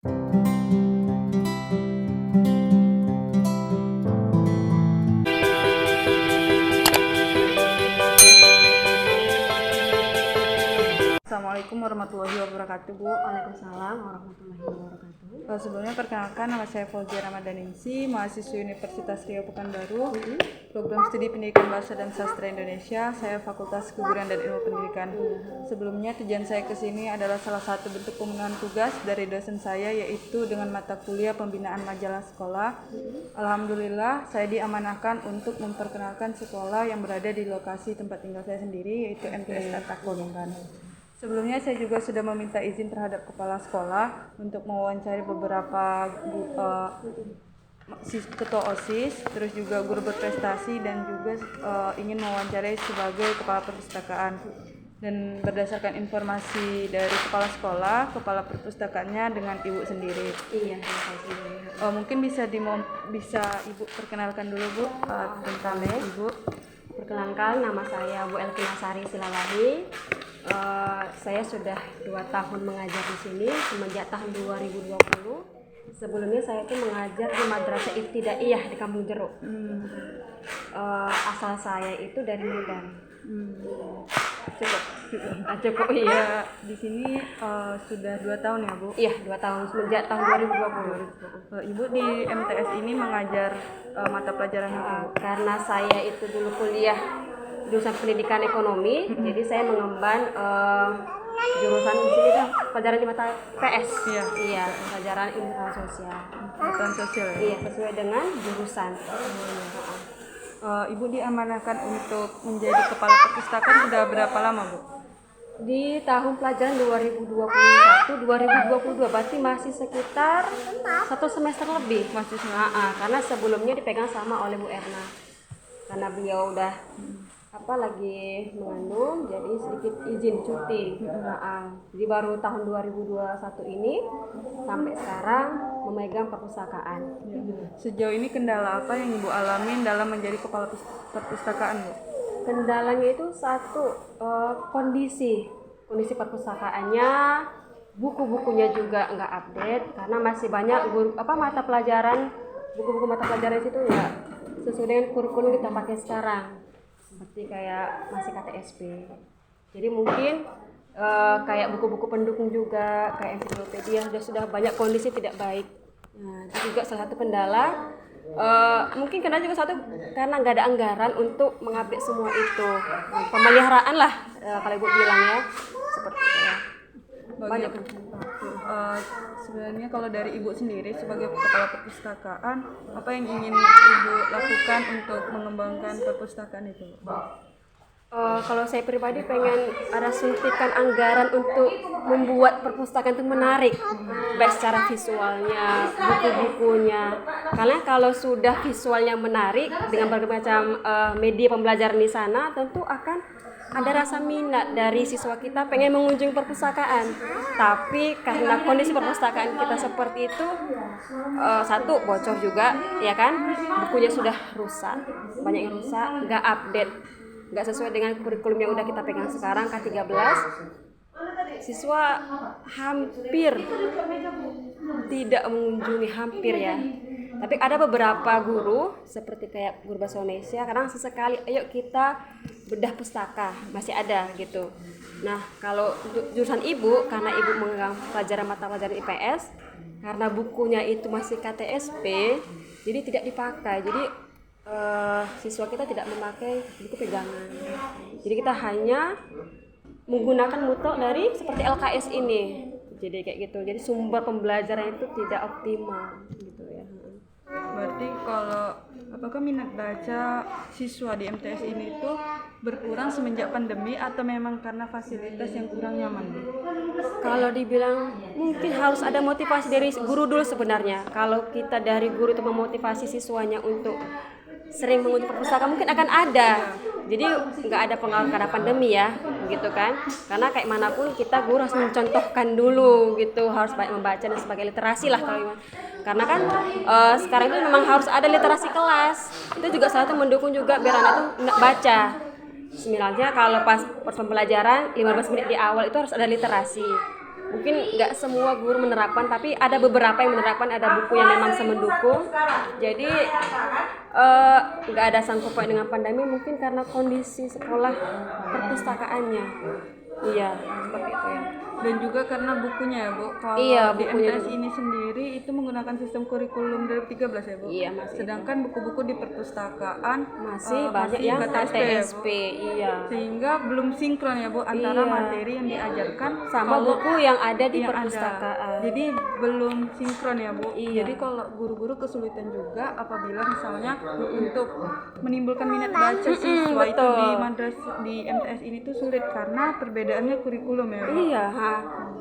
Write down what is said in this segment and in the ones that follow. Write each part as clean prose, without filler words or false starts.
Assalamualaikum warahmatullahi wabarakatuh, Bu. Waalaikumsalam warahmatullahi wabarakatuh. Sebelumnya perkenalkan, nama saya Fauzia Ramadaningsi, mahasiswa Universitas Riau Pekanbaru, program studi pendidikan bahasa dan sastra Indonesia. Saya Fakultas Keguruan dan Ilmu Pendidikan. Sebelumnya tujuan saya ke sini adalah salah satu bentuk pemenuhan tugas dari dosen saya, yaitu dengan mata kuliah pembinaan majalah sekolah. Alhamdulillah, saya diamanahkan untuk memperkenalkan sekolah yang berada di lokasi tempat tinggal saya sendiri, yaitu MTS Tatak Bolongan. Sebelumnya saya juga sudah meminta izin terhadap kepala sekolah untuk mewawancari beberapa ketua OSIS, terus juga guru berprestasi, dan juga ingin mewawancarai sebagai kepala perpustakaan. Dan berdasarkan informasi dari kepala sekolah, kepala perpustakaannya dengan Ibu sendiri. Iya, makasih. Mungkin bisa Ibu perkenalkan dulu, Bu, tentang Ibu. Perkenalkan, nama saya Bu Elvina Sari Silalahi. Saya sudah 2 tahun mengajar di sini semenjak tahun 2020. Sebelumnya saya itu mengajar di Madrasah Ibtidaiyah di Kampung Jeruk. Asal saya itu dari Medan. Cukup. Iya, di sini sudah 2 tahun ya, Bu? Iya, 2 tahun semenjak tahun 2020. Ibu di MTS ini mengajar mata pelajaran apa, Bu? Karena saya itu dulu kuliah jurusan pendidikan ekonomi, jadi saya mengemban jurusan di sini kan pelajaran di mata PS. Iya, pelajaran ilmu sosial. Pengetahuan sosial ya? Iya, sesuai dengan jurusan. Ibu diamanahkan untuk menjadi kepala perpustakaan sudah berapa lama, Bu? Di tahun pelajaran 2021-2022, berarti masih sekitar 1 semester lebih. Masih Karena sebelumnya dipegang sama oleh Bu Erna. Karena beliau udah lagi mengandung, jadi sedikit izin cuti. Jadi baru tahun 2021 ini sampai sekarang memegang perpustakaan. Sejauh ini kendala apa yang Ibu alamin dalam menjadi kepala perpustakaan, Bu? Kendalanya itu satu, kondisi perpustakaannya, buku-bukunya juga nggak update karena masih banyak mata pelajaran, buku-buku mata pelajaran itu nggak sesuai dengan kurikulum kita pakai sekarang. Seperti kayak masih KTSP. Jadi mungkin kayak buku-buku pendukung juga, kayak ensiklopedia sudah banyak kondisi tidak baik. Nah, itu juga salah satu kendala. Mungkin karena juga karena nggak ada anggaran untuk mengupdate semua itu. Pemeliharaan lah kalau Ibu bilang ya, seperti itu ya. Banyak. Sebenarnya kalau dari Ibu sendiri sebagai kepala perpustakaan, apa yang ingin Ibu lakukan untuk mengembangkan perpustakaan itu? Kalau saya pribadi pengen ada suntikan anggaran untuk membuat perpustakaan itu menarik, baik secara visualnya, buku-bukunya. Karena kalau sudah visualnya menarik dengan berbagai macam media pembelajaran di sana, tentu akan ada rasa minat dari siswa kita pengen mengunjungi perpustakaan. Tapi karena kondisi perpustakaan kita seperti itu, satu bocor juga, ya kan, bukunya sudah rusak, banyak yang rusak, nggak update, nggak sesuai dengan kurikulum yang udah kita pegang sekarang K13. Siswa hampir tidak mengunjungi, hampir ya. Tapi ada beberapa guru seperti kayak guru bahasa Indonesia, kadang sesekali ayo kita bedah pustaka, masih ada gitu. Nah, kalau jurusan Ibu, karena Ibu memegang mata pelajaran IPS, karena bukunya itu masih KTSP, jadi tidak dipakai. Jadi siswa kita tidak memakai buku pegangan. Jadi kita hanya menggunakan mutlak dari seperti LKS ini. Jadi kayak gitu. Jadi sumber pembelajaran itu tidak optimal gitu ya. Berarti apakah minat baca siswa di MTS ini itu berkurang semenjak pandemi atau memang karena fasilitas yang kurang nyaman? Kalau dibilang mungkin harus ada motivasi dari guru dulu sebenarnya. Kalau kita dari guru itu memotivasi siswanya untuk sering mengunjungi perpustakaan mungkin akan ada. Jadi nggak ada pengaruh karena pandemi ya, gitu kan? Karena kayak manapun kita guru harus mencontohkan dulu gitu, harus banyak membaca dan sebagai literasi lah kalau karena kan sekarang itu memang harus ada literasi kelas. Itu juga salah satu mendukung juga biar anak itu baca. Sebenarnya kalau pas pembelajaran 15 menit di awal itu harus ada literasi. mungkin nggak semua guru menerapkan, tapi ada beberapa yang menerapkan, ada buku yang memang mendukung. Jadi nggak ada sangkut paut dengan pandemi, mungkin karena kondisi sekolah perpustakaannya. Iya, seperti itu ya. Dan juga karena bukunya ya Bu, kalau Iya, di bukunya MTS ini sendiri itu menggunakan sistem kurikulum 2013 ya Bu? Iya, masih. Sedangkan buku-buku di perpustakaan Masih banyak yang KTSP ya, Bu? KTSP, iya. Sehingga belum sinkron ya Bu antara Iya. materi yang diajarkan Sama buku yang ada di yang perpustakaan. Jadi belum sinkron ya Bu. Iya. Jadi kalau guru-guru kesulitan juga apabila misalnya untuk menimbulkan minat baca siswa itu betul. di MTS ini tuh sulit karena perbedaannya kurikulum ya Bu. Iya,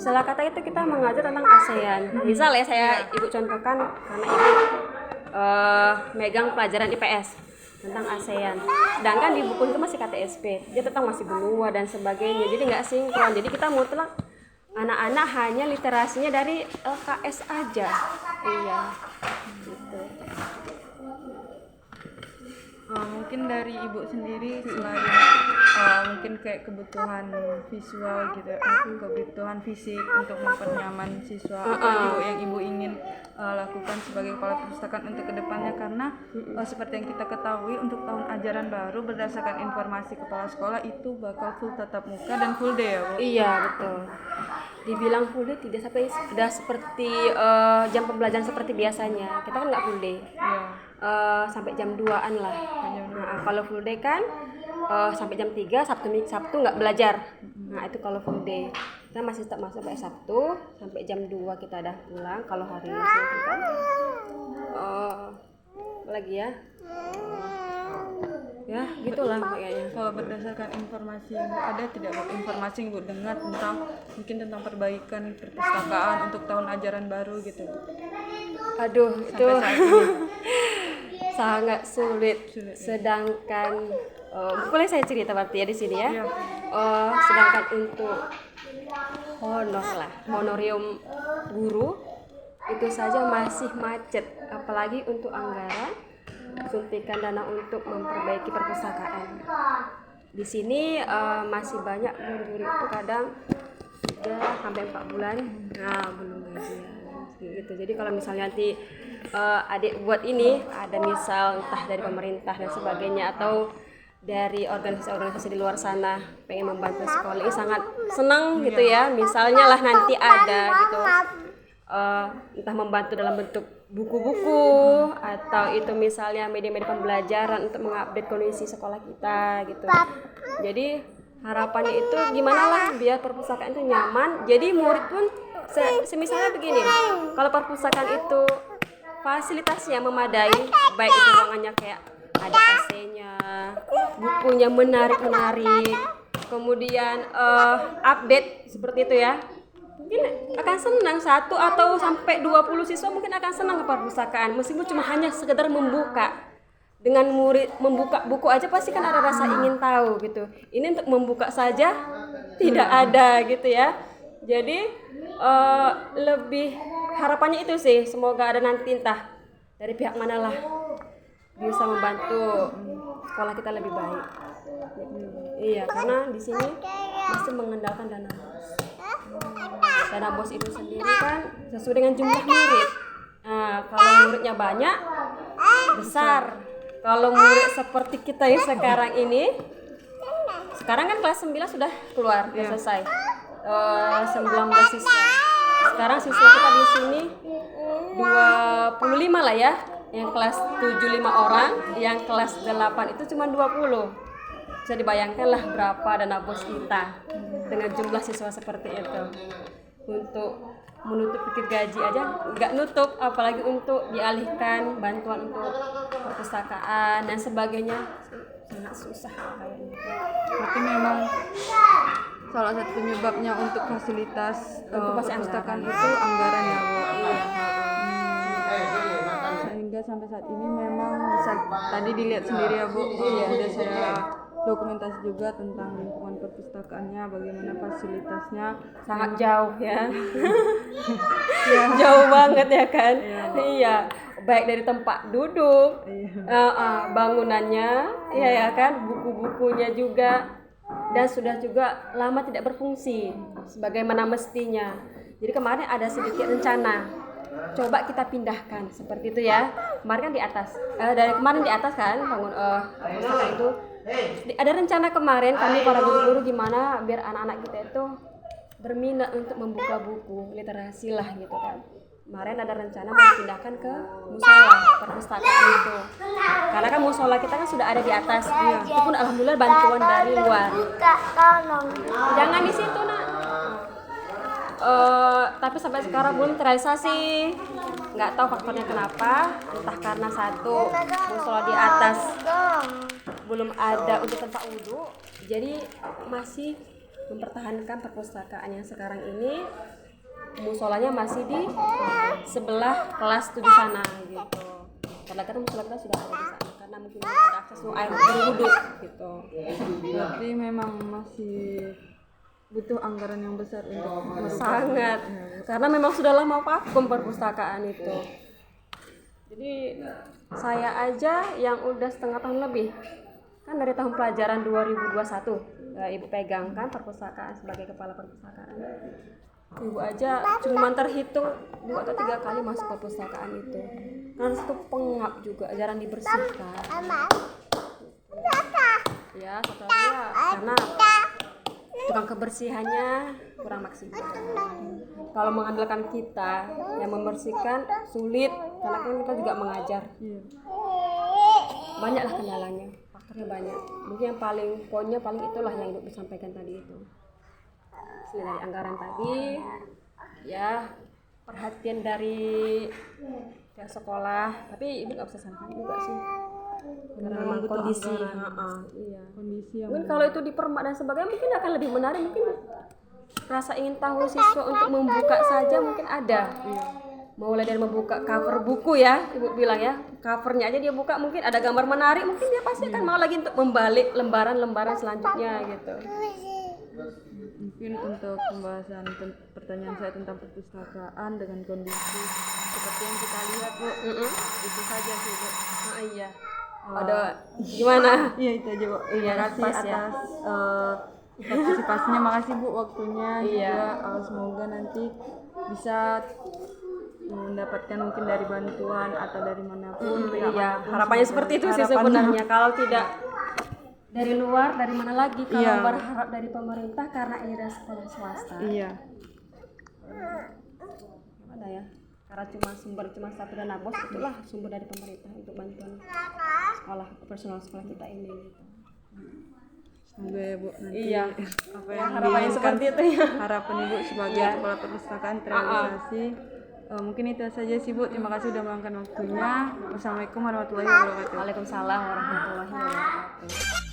salah kata itu kita mengajar tentang ASEAN. Misal ya saya ibu contohkan karena ibu megang pelajaran IPS tentang ASEAN. Sedangkan di buku itu masih KTSP, dia tentang masih benua dan sebagainya. Jadi nggak sinkron. Jadi kita mutlak anak-anak hanya literasinya dari LKS aja. Iya, gitu. Mungkin dari ibu sendiri selain mungkin kayak kebutuhan visual gitu, kebutuhan fisik untuk mempernyaman siswa, apa ibu yang ibu ingin lakukan sebagai kepala perpustakaan untuk kedepannya, karena seperti yang kita ketahui untuk tahun ajaran baru berdasarkan informasi kepala sekolah itu bakal full tatap muka dan full day ya Bu? Iya, betul. Dibilang full day tidak seperti jam pembelajaran seperti biasanya. Kita kan nggak full day. Iya. Sampai jam 2-an lah. Nah, kalau full day kan sampai jam 3, Sabtu nggak belajar. Nah, itu kalau full day. Kita masih tetap masuk sampai Sabtu sampai jam 2 kita udah pulang. Kalau hari Sabtu kan apa lagi ya? Ya, gitulah kayaknya. Kalau berdasarkan informasi yang ada tidak Bu, informasi yang Bu dengar tentang perbaikan perpustakaan untuk tahun ajaran baru gitu Bu? Aduh, itu Sampai saat ini. sangat sulit. Sedangkan boleh saya cerita berarti ya di sini ya. Iya. Sedangkan untuk honorium guru itu saja masih macet, apalagi untuk anggaran suntikan dana untuk memperbaiki perpustakaan. Di sini masih banyak guru-guru itu kadang 3 sampai 4 bulan belum gajian gitu. Jadi kalau misalnya nanti adik buat ini ada misal entah dari pemerintah dan sebagainya atau dari organisasi-organisasi di luar sana pengen membantu sekolah ini sangat senang gitu ya, misalnya lah nanti ada gitu entah membantu dalam bentuk buku-buku atau itu misalnya media-media pembelajaran untuk mengupdate kondisi sekolah kita gitu. Jadi harapannya itu gimana lah biar perpustakaan itu nyaman, jadi murid pun semisalnya begini, kalau perpustakaan itu fasilitasnya memadai, baik itu ruangannya kayak ada AC-nya, bukunya menarik-menarik, kemudian update seperti itu ya, mungkin akan senang 1 atau sampai 20 siswa mungkin akan senang ke perpustakaan, meskipun cuma hanya sekedar membuka. Dengan murid membuka buku aja pasti kan ada rasa ingin tahu gitu. Ini untuk membuka saja tidak ada gitu ya. Jadi lebih harapannya itu sih, semoga ada nanti entah dari pihak manalah bisa membantu sekolah kita lebih baik. Iya, karena di sini masih mengandalkan dana BOS. Dana BOS itu sendiri kan sesuai dengan jumlah murid. Nah, kalau muridnya banyak besar. Kalau murid seperti kita yang sekarang ini, sekarang kan kelas 9 sudah keluar, sudah selesai. 19 siswa. Sekarang siswa kita di sini 25 lah ya. Yang kelas 7 5 orang, yang kelas 8 itu cuma 20. Bisa dibayangkan lah berapa dana BOS kita dengan jumlah siswa seperti itu. Untuk menutup pikir gaji aja nggak nutup, apalagi untuk dialihkan bantuan untuk perpustakaan dan sebagainya, sangat susah kayaknya. Berarti memang salah satu penyebabnya untuk fasilitas perpustakaan itu anggaran ya Bu. Sehingga sampai saat ini memang bisa tadi dilihat sendiri ya Bu, sudah saya dokumentasi juga tentang lingkungan perpustakaannya, bagaimana fasilitasnya sangat jauh ya. Jauh banget ya kan. Iya, baik dari tempat duduk, bangunannya ya kan, buku-bukunya juga dan sudah juga lama tidak berfungsi sebagaimana mestinya. Jadi kemarin ada sedikit rencana, coba kita pindahkan seperti itu ya. Kemarin kan di atas, dari kemarin di atas kan bangun perpustakaan itu. Ada rencana kemarin kami para guru-guru gimana biar anak-anak kita itu berminat untuk membuka buku literasi lah gitu kan. Kemarin ada rencana mau dipindahkan ke musola perpustakaan itu, karena kan musola kita kan sudah ada di atas. Itu pun alhamdulillah bantuan dari luar. Jangan di situ nak. Tapi sampai sekarang belum terrealisasi. Nggak tahu faktornya kenapa. Entah karena satu musola di atas belum ada untuk tempat wudhu, jadi masih mempertahankan perpustakaan yang sekarang ini. Musolanya masih di sebelah kelas tuh di sana gitu. Karena kan musola kita sudah ada di sana, karena mungkin ada akses air berwudhu gitu. Berarti memang masih butuh anggaran yang besar untuk Sangat, karena memang sudah lama vakum perpustakaan itu. Jadi saya aja yang udah setengah tahun lebih, kan dari tahun pelajaran 2021 ibu pegang kan perpustakaan sebagai kepala perpustakaan. Ibu aja cuma terhitung 2 atau 3 kali masuk perpustakaan itu, karena itu pengap juga, jarang dibersihkan. Ya setelahnya karena tukang kebersihannya kurang maksimal. Kalau mengandalkan kita yang membersihkan sulit, karena kan kita juga mengajar. Banyaklah kendalanya, faktornya banyak. Mungkin yang poinnya paling itulah yang ibu sampaikan tadi itu. Dari anggaran tadi, ya perhatian dari pihak sekolah, tapi ibu nggak bisa salahkan juga sih. Karena memang kondisi, iya. Kondisi yang Mungkin kalau itu dipermak dan sebagainya mungkin akan lebih menarik. Mungkin rasa ingin tahu siswa untuk membuka saja mungkin ada. Mulai dari membuka cover buku ya, ibu bilang ya, covernya aja dia buka, mungkin ada gambar menarik, mungkin dia pasti akan mau lagi untuk membalik lembaran-lembaran selanjutnya gitu. mungkin untuk pembahasan pertanyaan saya tentang perpustakaan dengan kondisi seperti yang kita lihat Bu, itu saja sih Bu. Iya. Ada gimana? Iya itu aja Bu. Terima kasih pas ya. atas partisipasinya, makasih Bu waktunya. Iya. Juga semoga nanti bisa mendapatkan mungkin dari bantuan atau dari manapun. Iya, harapannya seperti itu sih sebenarnya. Kalau tidak dari luar, dari mana lagi? Kalau berharap dari pemerintah, karena ini adalah sekolah swasta. Iya. Ada ya? Karena cuma satu dana bos, itulah sumber dari pemerintah untuk bantuan sekolah, personal sekolah kita ini. Gitu. Semoga ya Bu nanti Iya. apa yang Harapannya seperti itu ya. harapan Ibu sebagai kepala perpustakaan terrealisasi. Mungkin itu saja sih Bu. Terima kasih sudah meluangkan waktunya. Wassalamualaikum warahmatullahi wabarakatuh. Waalaikumsalam warahmatullahi wabarakatuh.